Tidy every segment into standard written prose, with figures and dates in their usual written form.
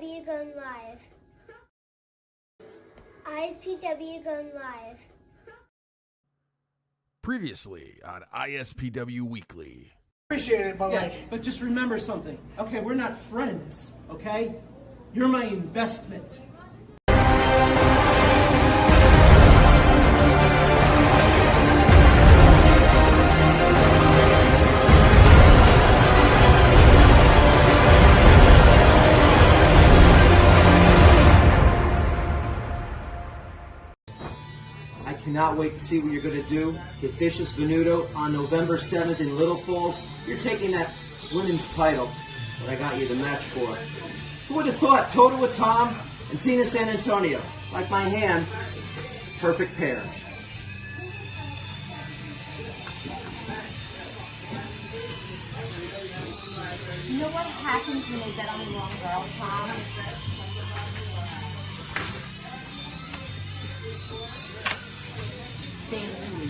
ISPW going live. ISPW going live. Previously on ISPW Weekly. Appreciate it, but Yeah, but just remember something. Okay, we're not friends, okay? You're my investment. I cannot wait to see what you're going to do to Vicious Venuto on November 7th in Little Falls. You're taking that women's title that I got you the match for. Who would have thought Toto with Tom and Tina San Antonio? Like my hand, perfect pair. You know what happens when they bet on the wrong girl, Tom? They lose.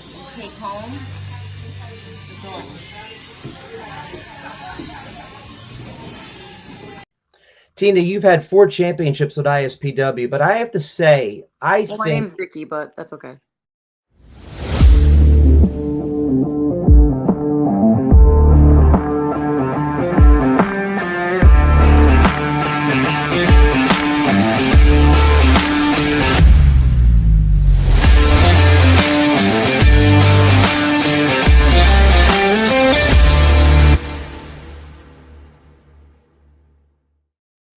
You take home the gold. Tina, you've had 4 championships with ISPW, but I have to say, My name's Vicki, but that's okay.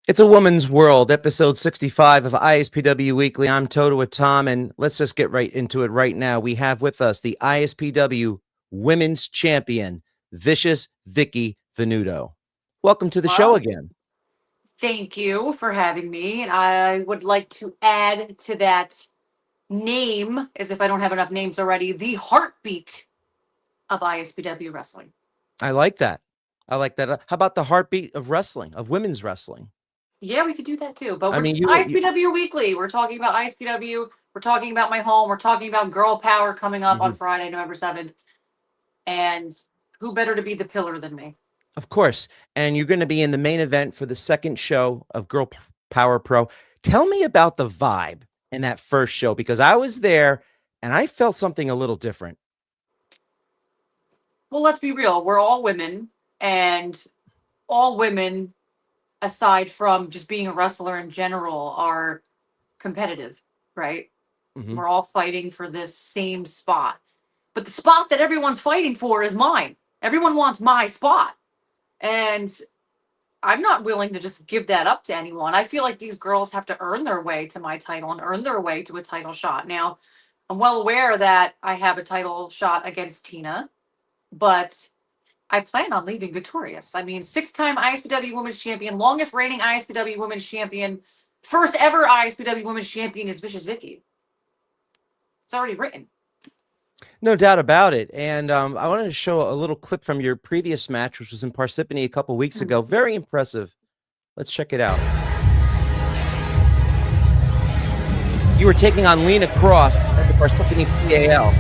It's a Woman's World, episode 65 of ISPW Weekly. I'm Toto with Tom, and let's just get right into it right now. We have with us the ISPW Women's Champion, Vicious Vicki Venuto. Welcome to the show again. Thank you for having me. And I would like to add to that name, as if I don't have enough names already, the heartbeat of ISPW wrestling. I like that. How about the heartbeat of wrestling, of women's wrestling? Yeah, we could do that too. But I we're mean, ISPW Weekly. We're talking about ISPW. We're talking about my home. We're talking about Girl Power coming up on Friday, November 7th. And who better to be the pillar than me? Of course. And you're going to be in the main event for the second show of Girl Power Pro. Tell me about the vibe in that first show, because I was there and I felt something a little different. Well, let's be real. We're all women, and all women, aside from just being a wrestler in general, are competitive, right? Mhm. We're all fighting for this same spot. But the spot that everyone's fighting for is mine. Everyone wants my spot. And I'm not willing to just give that up to anyone. I feel like these girls have to earn their way to my title and earn their way to a title shot. Now, I'm well aware that I have a title shot against Tina, but I plan on leaving victorious. I mean, 6-time ISPW Women's Champion, longest reigning ISPW Women's Champion, first ever ISPW Women's Champion is Vicious Vicki. It's already written. No doubt about it. And I wanted to show a little clip from your previous match, which was in Parsippany a couple weeks ago. Very impressive. Let's check it out. You were taking on Lena Cross at the Parsippany PAL.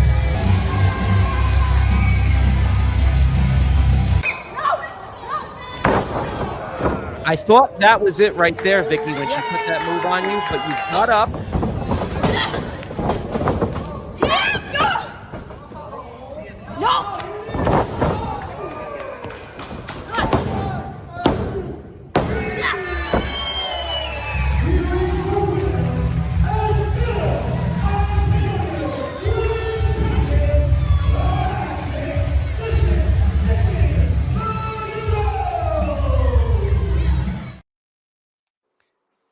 I thought that was it right there, Vicki, when she put that move on you, but you got up.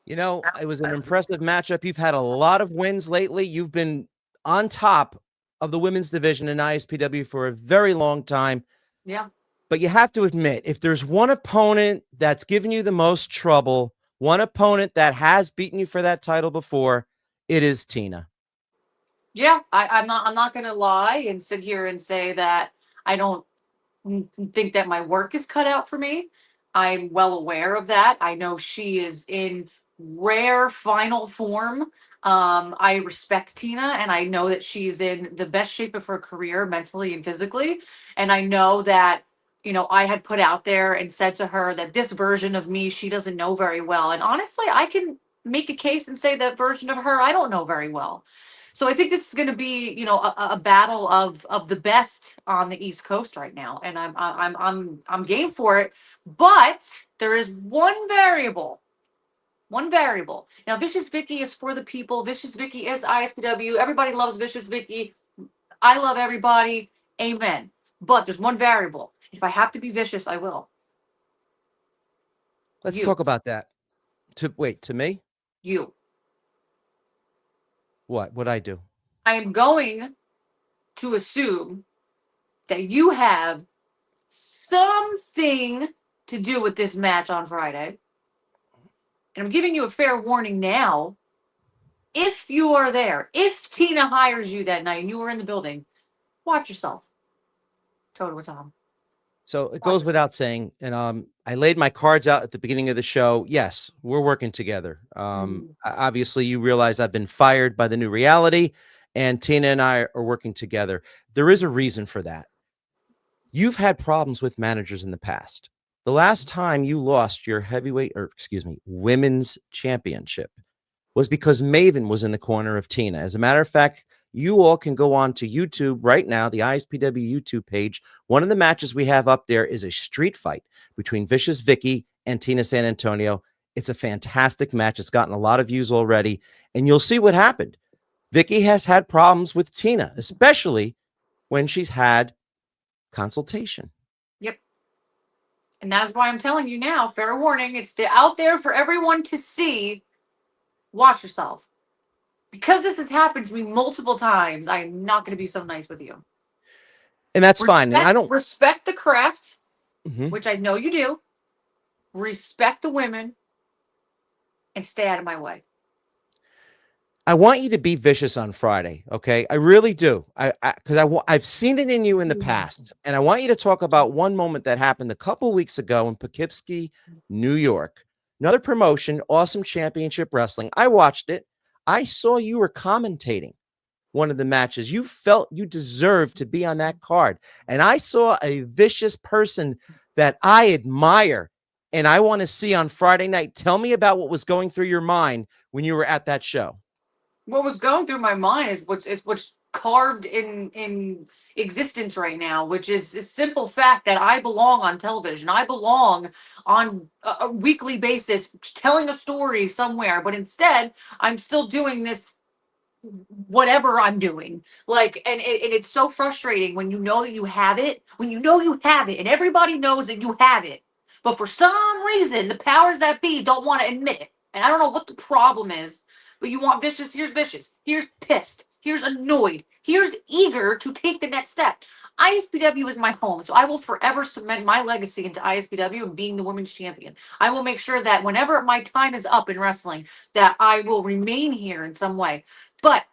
You know, it was an impressive matchup. You've had a lot of wins lately. You've been on top of the women's division in ISPW for a very long time. Yeah. But you have to admit, if there's one opponent that's given you the most trouble, one opponent that has beaten you for that title before, it is Tina. Yeah, I'm not gonna lie and sit here and say that I don't think that my work is cut out for me. I'm well aware of that. I know she is in rare final form. I respect Tina, and I know that she's in the best shape of her career mentally and physically. And I know that I had put out there and said to her that this version of me, she doesn't know very well. And honestly, I can make a case and say that version of her, I don't know very well. So I think this is going to be, a battle of the best on the East Coast right now, and I'm game for it. But there is one variable. One variable. Now, Vicious Vicky is for the people. Vicious Vicky is ISPW. Everybody loves Vicious Vicky. I love everybody. Amen. But there's one variable. If I have to be vicious, I will. Let's You. talk about that. To me? You. What'd I do? I am going to assume that you have something to do with this match on Friday. And I'm giving you a fair warning now. If you are there, if Tina hires you that night and you were in the building, watch yourself. Total Tom. So it goes without saying, and I laid my cards out at the beginning of the show. Yes, we're working together. Obviously, you realize I've been fired by the new reality, and Tina and I are working together. There is a reason for that. You've had problems with managers in the past. The last time you lost your women's championship was because Maven was in the corner of Tina. As a matter of fact, you all can go on to YouTube right now, the ISPW YouTube page. One of the matches we have up there is a street fight between Vicious Vicky and Tina San Antonio. It's a fantastic match. It's gotten a lot of views already, and you'll see what happened. Vicky has had problems with Tina, especially when she's had consultation. Yep. And that is why I'm telling you now, fair warning, it's out there for everyone to see. Watch yourself. Because this has happened to me multiple times, I am not going to be so nice with you. And that's fine. And I don't respect the craft, which I know you do. Respect the women and stay out of my way. I want you to be vicious on Friday, okay? I really do. I've seen it in you in the past, and I want you to talk about one moment that happened a couple weeks ago in Poughkeepsie, New York. Another promotion, Awesome Championship Wrestling. I watched it. I saw you were commentating one of the matches. You felt you deserved to be on that card, and I saw a vicious person that I admire, and I want to see on Friday night. Tell me about what was going through your mind when you were at that show. What was going through my mind is what's carved in existence right now, which is a simple fact that I belong on television. I belong on a weekly basis telling a story somewhere, but instead I'm still doing this whatever I'm doing. And it's so frustrating when you know that you have it, and everybody knows that you have it. But for some reason, the powers that be don't want to admit it. And I don't know what the problem is. But you want vicious, here's pissed, here's annoyed, here's eager to take the next step. ISPW is my home, so I will forever cement my legacy into ISPW and being the women's champion. I will make sure that whenever my time is up in wrestling, that I will remain here in some way. But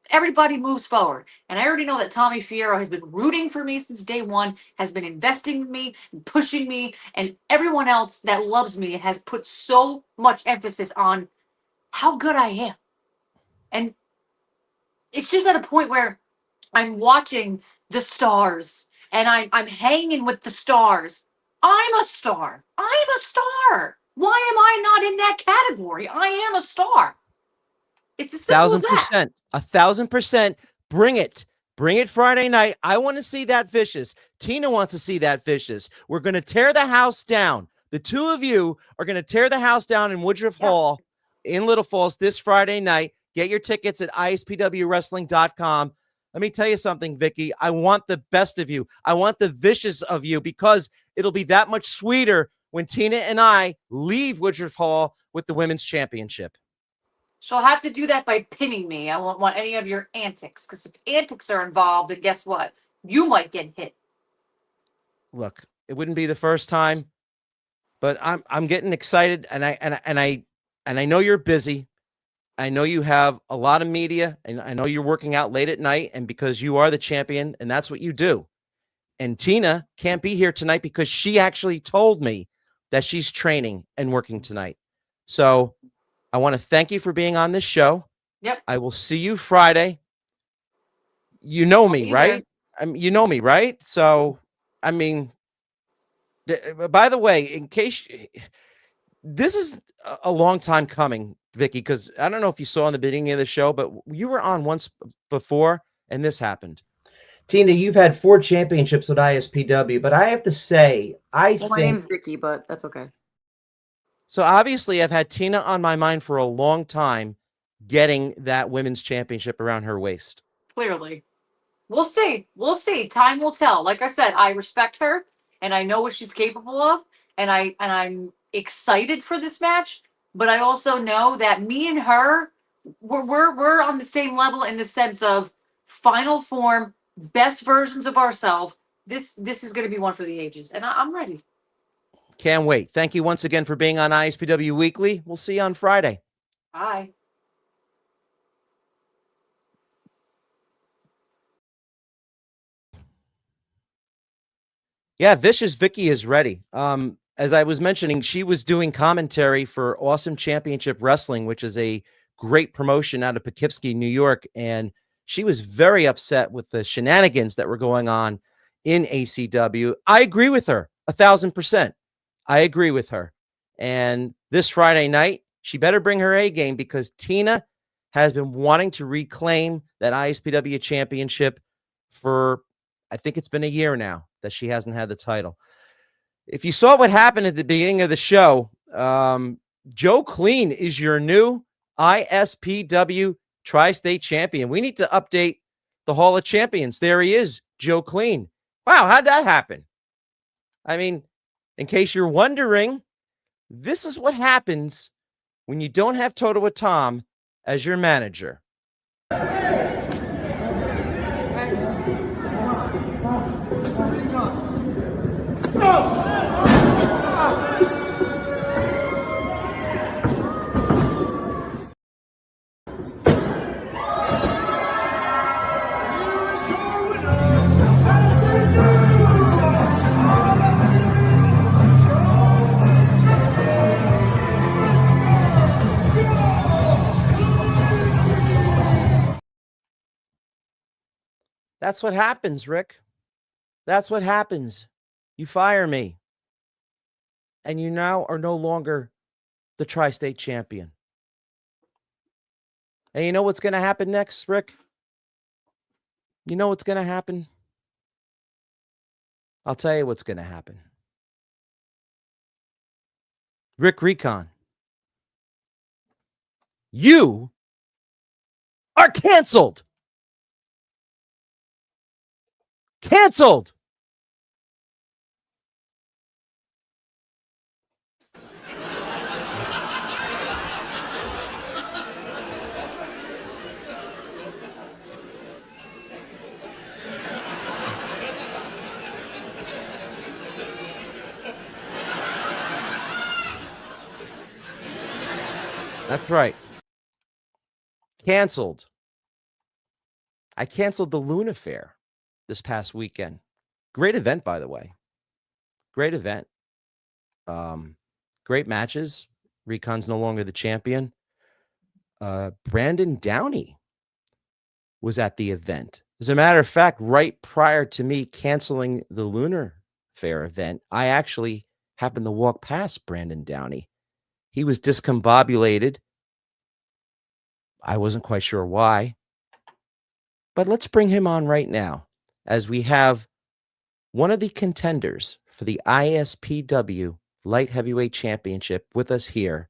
everybody moves forward. And I already know that Tommy Fierro has been rooting for me since day one, has been investing in me and pushing me, and everyone else that loves me has put so much emphasis on how good I am. And it's just at a point where I'm watching the stars and I'm hanging with the stars. I'm a star. I'm a star. Why am I not in that category? I am a star. It's as simple as that. 1,000%. Bring it. Bring it Friday night. I want to see that vicious. Tina wants to see that vicious. We're going to tear the house down. The two of you are going to tear the house down in Woodruff Hall in Little Falls this Friday night. Get your tickets at ispwwrestling.com. Let me tell you something, Vicky. I want the best of you. I want the vicious of you, because it'll be that much sweeter when Tina and I leave Woodruff Hall with the women's championship. She'll have to do that by pinning me. I won't want any of your antics, because if antics are involved, then guess what? You might get hit. Look, it wouldn't be the first time, but I'm getting excited, and I know you're busy. I know you have a lot of media, and I know you're working out late at night, and because you are the champion, and that's what you do. And Tina can't be here tonight because she actually told me that she's training and working tonight. So I want to thank you for being on this show. Yep. I will see you Friday. You know me, right? You know me, right? So, I mean, By the way, in case this is a long time coming, Vicki, because I don't know if you saw in the beginning of the show, but you were on once before and this happened. Tina, you've had 4 championships with ISPW, but I have to say, My think name's Vicki, but that's okay. so. Obviously, I've had Tina on my mind for a long time, getting that women's championship around her waist. Clearly. We'll see. We'll see. Time will tell. Like I said, I respect her and I know what she's capable of, and I'm excited for this match, but I also know that me and her we're on the same level in the sense of final form, best versions of ourselves. This is going to be one for the ages, and I'm ready. Can't wait. Thank you once again for being on ISPW Weekly. We'll see you on Friday. Bye. Yeah, Vicious Vicki is ready. As I was mentioning, she was doing commentary for Awesome Championship Wrestling, which is a great promotion out of Poughkeepsie, New York, and she was very upset with the shenanigans that were going on in ACW. I agree with her 1,000%. I agree with her. And this Friday night, she better bring her A game, because Tina has been wanting to reclaim that ISPW championship for, I think it's been a year now that she hasn't had the title. If you saw what happened at the beginning of the show, Joe Clean is your new ISPW Tri-State champion. We need to update the Hall of Champions. There he is, Joe Clean. Wow, how'd that happen? I mean, in case you're wondering, this is what happens when you don't have Toto with Tom as your manager. That's what happens, Rick. That's what happens. You fire me, and you now are no longer the Tri-State champion. And you know what's going to happen next, Rick? You know what's going to happen? I'll tell you what's going to happen. Rick Recon, you are canceled. Canceled. That's right. Canceled. I canceled the Luna Fair this past weekend. Great event, by the way. Great event. Great matches. Recon's no longer the champion. Brandon Downey was at the event. As a matter of fact, right prior to me canceling the Lunar Fair event, I actually happened to walk past Brandon Downey. He was discombobulated. I wasn't quite sure why. But let's bring him on right now, as we have one of the contenders for the ISPW Light Heavyweight Championship with us here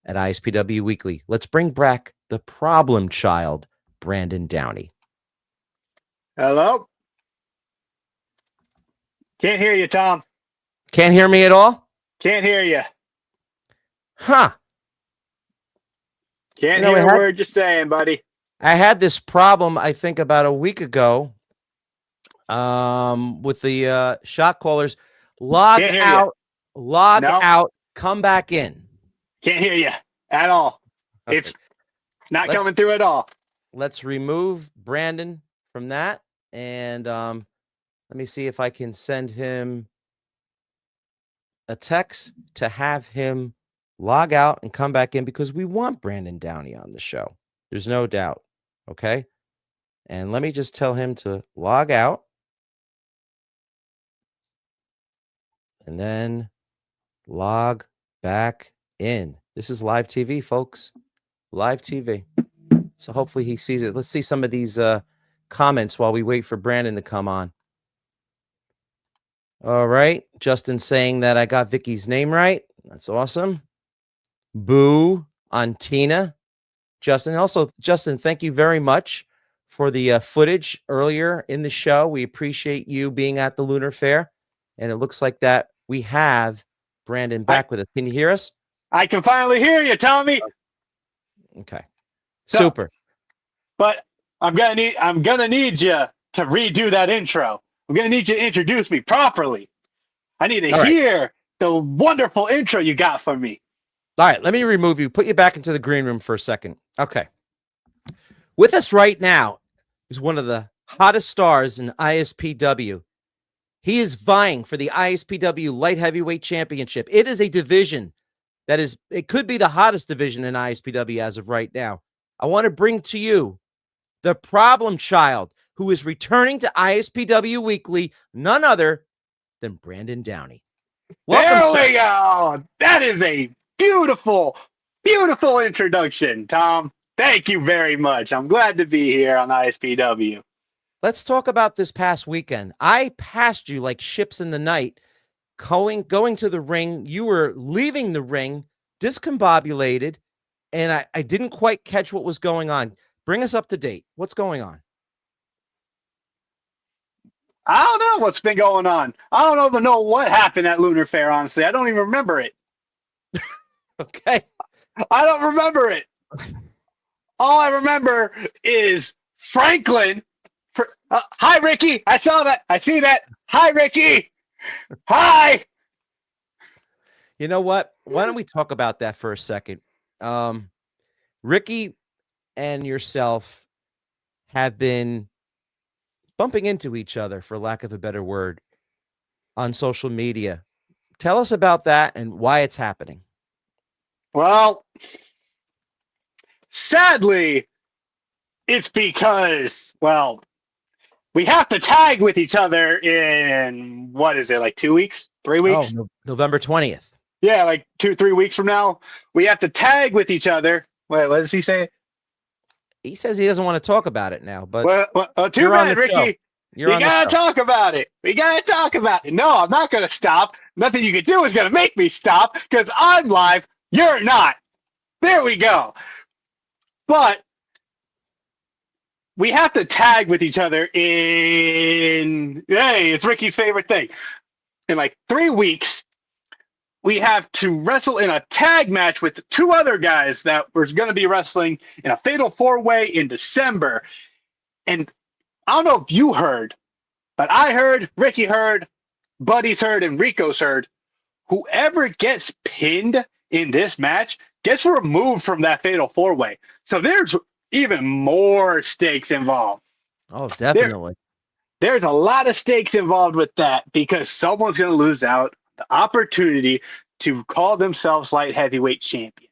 at ISPW Weekly. Let's bring back the problem child, Brandon Downey. Hello? Can't hear you, Tom. Can't hear me at all? Can't hear you. Huh. Can't hear a word you're saying, buddy. I had this problem, I think, about a week ago with the shot callers. Log out, out, come back in. Can't hear you at all. Okay. It's not coming through at all. Let's remove Brandon from that. And let me see if I can send him a text to have him log out and come back in, because we want Brandon Downey on the show. There's no doubt. Okay. And let me just tell him to log out. and then log back in. This is live TV, folks. Live TV. So hopefully he sees it. Let's see some of these comments while we wait for Brandon to come on. All right. Justin saying that I got Vicky's name right. That's awesome. Boo on Tina. Justin. Also, Justin, thank you very much for the footage earlier in the show. We appreciate you being at the Lunar Fair. And it looks like that we have Brandon back with us. Can you hear us? I can finally hear you, Tommy. Okay. So, Super. but I'm gonna need you to redo that intro. I'm gonna need you to introduce me properly. I need to hear the wonderful intro you got for me. All right, let me remove you. Put you back into the green room for a second. Okay. With us right now is one of the hottest stars in ISPW. He is vying for the ISPW Light Heavyweight Championship. It is a division that is, it could be the hottest division in ISPW as of right now. I want to bring to you the problem child who is returning to ISPW Weekly, none other than Brandon Downey. Welcome, there we go. That is a beautiful, beautiful introduction, Tom. Thank you very much. I'm glad to be here on ISPW. Let's talk about this past weekend. I passed you like ships in the night, going to the ring. You were leaving the ring, discombobulated, and I didn't quite catch what was going on. Bring us up to date. What's going on? I don't know what's been going on. I don't even know what happened at Lunar Fair, honestly. I don't even remember it. Okay. I don't remember it. All I remember is Franklin. Hi, Ricky. I saw that. I see that. Hi, Ricky. Hi. You know what? Why don't we talk about that for a second? Ricky and yourself have been bumping into each other, for lack of a better word, on social media. Tell us about that and why it's happening. Well, sadly, it's because, well, we have to tag with each other in, what is it, like 2 weeks, 3 weeks? Oh, November 20th. Yeah, like 2-3 weeks from now. We have to tag with each other. Wait, what does he say? He says he doesn't want to talk about it now, but too bad, Ricky. You gotta talk about it. We gotta talk about it. No, I'm not gonna stop. Nothing you can do is gonna make me stop because I'm live. You're not. There we go. But we have to tag with each other in, hey, it's Ricky's favorite thing. In like 3 weeks, we have to wrestle in a tag match with 2 other guys that were going to be wrestling in a fatal 4-way in December. And I don't know if you heard, but I heard, Ricky heard, Buddy's heard, and Rico's heard. Whoever gets pinned in this match gets removed from that fatal 4-way. So there's even more stakes involved. Oh, definitely. There's a lot of stakes involved with that because someone's going to lose out the opportunity to call themselves light heavyweight champion.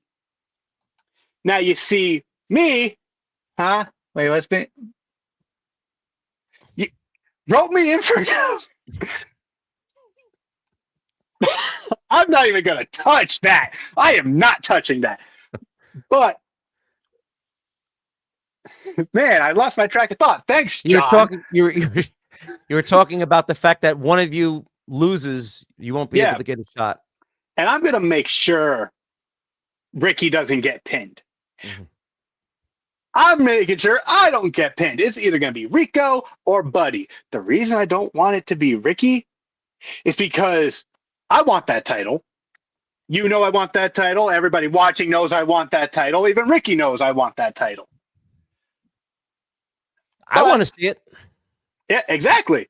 Now you see me, huh? Wait, what's been? You wrote me in for. I'm not even going to touch that. I am not touching that. But man, I lost my track of thought. Thanks, John. You were talking about the fact that one of you loses, you won't be able to get a shot. And I'm going to make sure Ricky doesn't get pinned. Mm-hmm. I'm making sure I don't get pinned. It's either going to be Rico or Buddy. The reason I don't want it to be Ricky is because I want that title. You know I want that title. Everybody watching knows I want that title. Even Ricky knows I want that title. I want to see it. Yeah, exactly.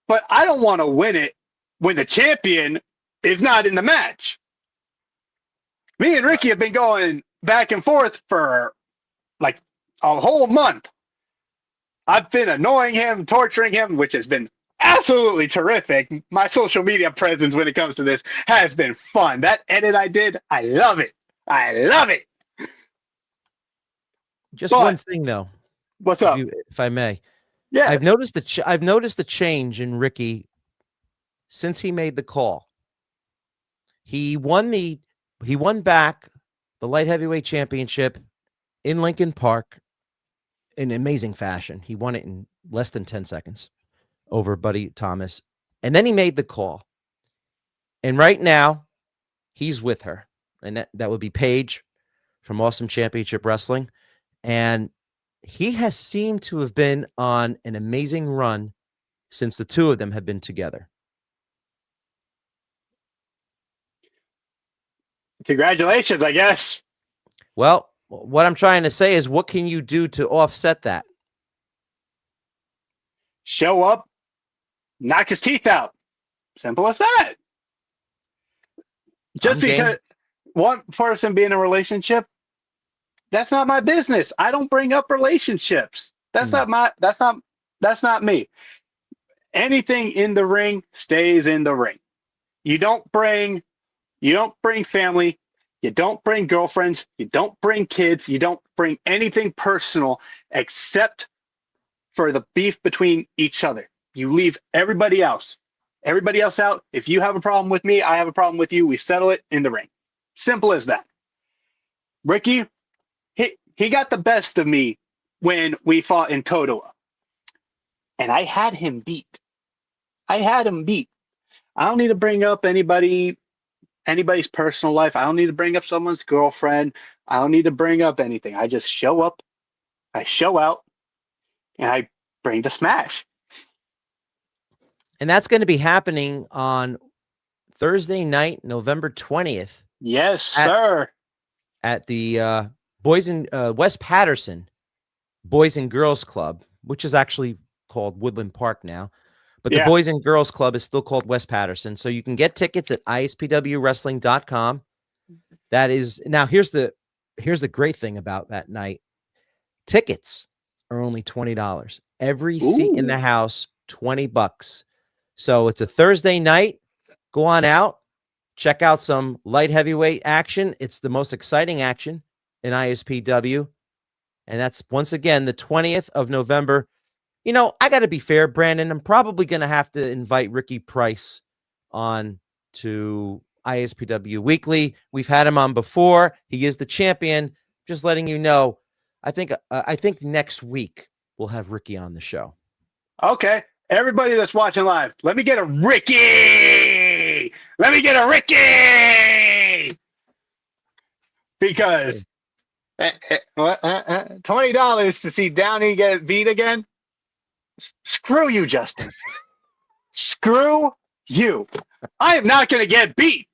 But I don't want to win it when the champion is not in the match. Me and Ricky have been going back and forth for like a whole month. I've been annoying him, torturing him, which has been absolutely terrific. My social media presence when it comes to this has been fun. That edit I did, I love it. I love it. Just one thing though. What's up? If I may. Yeah. I've noticed the change in Ricky since he made the call. He won back the light heavyweight championship in Lincoln Park in amazing fashion. He won it in less than 10 seconds over Buddy Thomas. And then he made the call. And right now, he's with her. And that would be Paige from Awesome Championship Wrestling. And he has seemed to have been on an amazing run since the two of them have been together. Congratulations, I guess. Well, what I'm trying to say is, what can you do to offset that? Show up, knock his teeth out. Simple as that. Just because one person be in a relationship, that's not my business. I don't bring up relationships. That's not me. Anything in the ring stays in the ring. You don't bring family, you don't bring girlfriends, you don't bring kids, you don't bring anything personal except for the beef between each other. You leave everybody else out. If you have a problem with me, I have a problem with you. We settle it in the ring. Simple as that. Ricky, he got the best of me when we fought in Totowa. And I had him beat. I don't need to bring up anybody's personal life. I don't need to bring up someone's girlfriend. I don't need to bring up anything. I just show up, I show out, and I bring the smash. And that's going to be happening on Thursday night, November 20th. Yes, sir. At the West Patterson Boys and Girls Club, which is actually called Woodland Park now. But the Boys and Girls Club is still called West Patterson. So you can get tickets at ispwwrestling.com. That is, now here's the great thing about that night. Tickets are only $20. Every seat in the house, $20. So it's a Thursday night. Go on out, check out some light heavyweight action. It's the most exciting action in ISPW. And that's once again the 20th of November. You know, I got to be fair, Brandon. I'm probably going to have to invite Ricky Price on to ISPW Weekly. We've had him on before. He is the champion. Just letting you know, I think next week we'll have Ricky on the show. Okay. Everybody that's watching live, let me get a Ricky. Let me get a Ricky. Because $20 to see Downey get beat again? Screw you, Justin. Screw you. I am not going to get beat.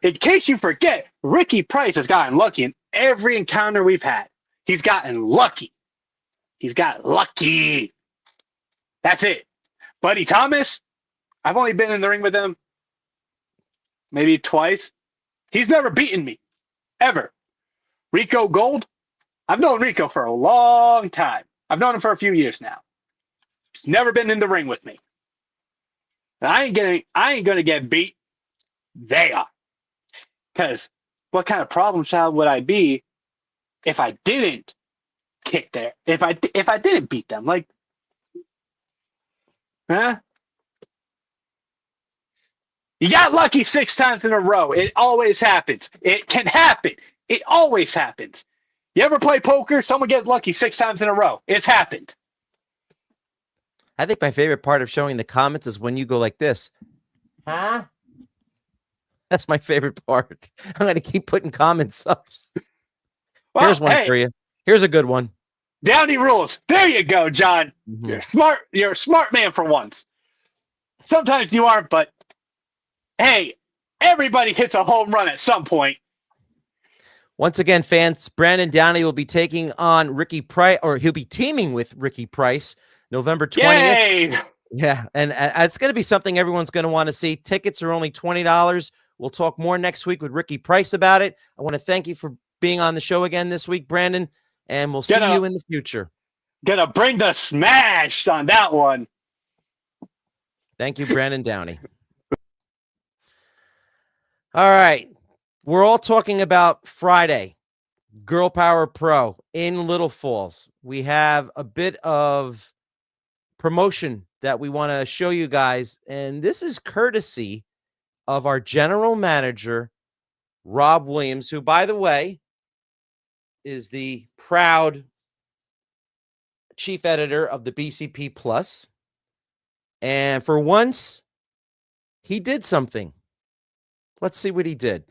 In case you forget, Ricky Price has gotten lucky in every encounter we've had. He's gotten lucky. That's it. Buddy Thomas, I've only been in the ring with him maybe twice. He's never beaten me, ever. Rico Gold, I've known Rico for a long time. I've known him for a few years now. He's never been in the ring with me. And I ain't gonna get beat. They are. Because what kind of problem child would I be if I didn't kick there? If I didn't beat them? Like, huh? You got lucky 6 times in a row. It always happens. It can happen. It always happens. You ever play poker? Someone gets lucky 6 times in a row. It's happened. I think my favorite part of showing the comments is when you go like this. Huh? That's my favorite part. I'm going to keep putting comments up. Well, here's one for you. Here's a good one. Downey rules. There you go, John. Mm-hmm. You're smart. You're a smart man for once. Sometimes you aren't, but hey, everybody hits a home run at some point. Once again, fans, Brandon Downey will be taking on Ricky Price, or he'll be teaming with Ricky Price November 20th. Yay! Yeah, and it's going to be something everyone's going to want to see. Tickets are only $20. We'll talk more next week with Ricky Price about it. I want to thank you for being on the show again this week, Brandon, and we'll see you in the future. Gonna bring the smash on that one. Thank you, Brandon Downey. All right. We're all talking about Friday, Girl Power Pro in Little Falls. We have a bit of promotion that we want to show you guys. And this is courtesy of our general manager, Rob Williams, who, by the way, is the proud chief editor of the BCP Plus. And for once, he did something. Let's see what he did.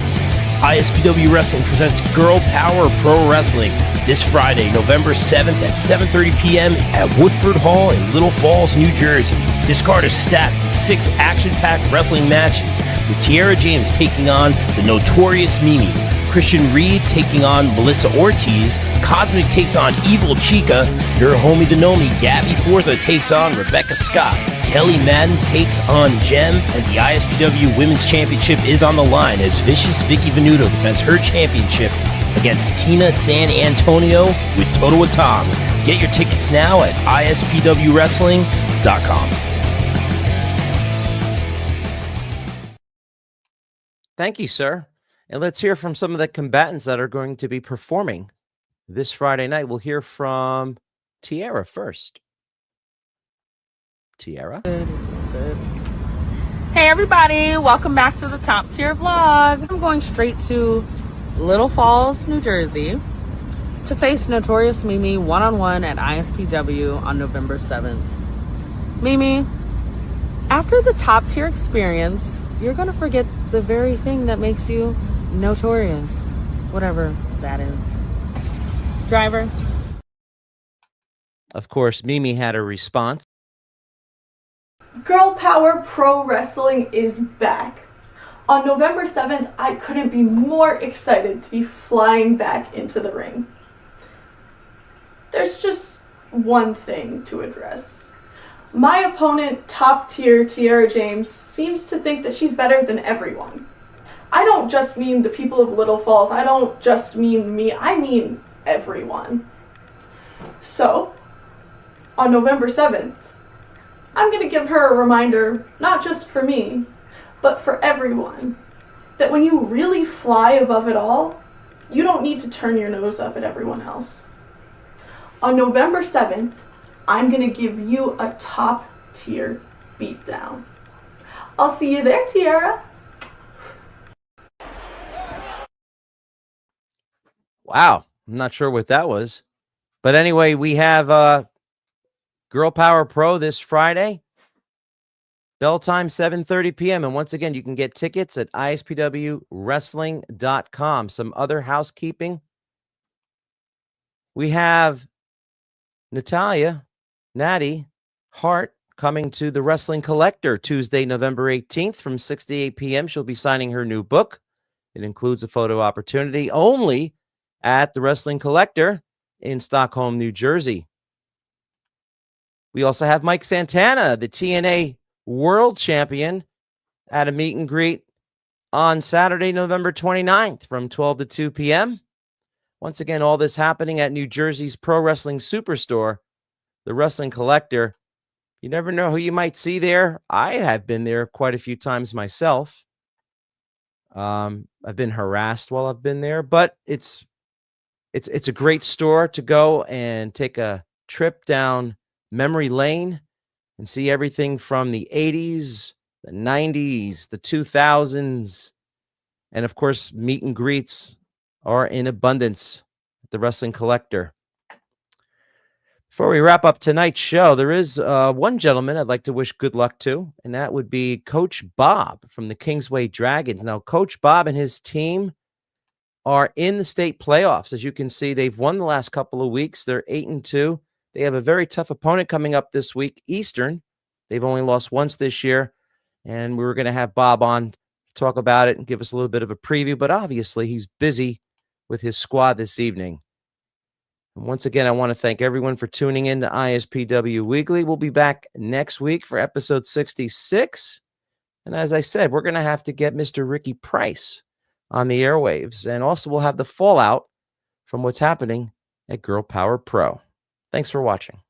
ISPW Wrestling presents Girl Power Pro Wrestling this Friday, November 7th at 7:30 p.m. at Woodford Hall in Little Falls, New Jersey. This card is stacked with 6 action-packed wrestling matches, with Tiara James taking on the Notorious Mimi, Christian Reed taking on Melissa Ortiz, Cosmic takes on Evil Chica, your homie the Nomi, Gabby Forza takes on Rebecca Scott, Kelly Madden takes on Jem, and the ISPW Women's Championship is on the line as Vicious Vicki Venuto defends her championship against Tina San Antonio with Toto Atom. Get your tickets now at ispwwrestling.com. Thank you, sir. And let's hear from some of the combatants that are going to be performing this Friday night. We'll hear from Tiara first. Tiara? Hey everybody, welcome back to the Top Tier Vlog. I'm going straight to Little Falls, New Jersey to face Notorious Mimi one-on-one at ISPW on November 7th. Mimi, after the Top Tier experience, you're going to forget the very thing that makes you notorious, whatever that is. Driver. Of course, Mimi had a response. Girl Power Pro Wrestling is back. On November 7th, I couldn't be more excited to be flying back into the ring. There's just one thing to address. My opponent, top tier Tiara James, seems to think that she's better than everyone. I don't just mean the people of Little Falls, I don't just mean me, I mean everyone. So, on November 7th, I'm going to give her a reminder, not just for me, but for everyone, that when you really fly above it all, you don't need to turn your nose up at everyone else. On November 7th, I'm going to give you a top tier beatdown. I'll see you there, Tiara. Wow. I'm not sure what that was. But anyway, we have Girl Power Pro this Friday. Bell time 7:30 p.m. And once again, you can get tickets at ispwwrestling.com. Some other housekeeping. We have Natalia, Natty, Hart coming to the Wrestling Collector Tuesday, November 18th from 6 to 8 p.m. She'll be signing her new book. It includes a photo opportunity only at the Wrestling Collector in Stockholm, New Jersey. We also have Mike Santana, the TNA World Champion, at a meet and greet on Saturday, November 29th from 12 to 2 p.m. Once again, all this happening at New Jersey's Pro Wrestling Superstore, the Wrestling Collector. You never know who you might see there. I have been there quite a few times myself. I've been harassed while I've been there, but it's a great store to go and take a trip down memory lane and see everything from the 80s, the 90s, the 2000s, and of course, meet and greets are in abundance at the Wrestling Collector. Before we wrap up tonight's show, there is one gentleman I'd like to wish good luck to, and that would be Coach Bob from the Kingsway Dragons. Now, Coach Bob and his team are in the state playoffs. As you can see, they've won the last couple of weeks. They're 8-2. They have a very tough opponent coming up this week, Eastern. They've only lost once this year, and we were going to have Bob on to talk about it and give us a little bit of a preview, but obviously he's busy with his squad this evening. And once again, I want to thank everyone for tuning in to ISPW Weekly. We'll be back next week for episode 66. And as I said, we're going to have to get Mr. Ricky Price on the airwaves. And also we'll have the fallout from what's happening at Girl Power Pro. Thanks for watching.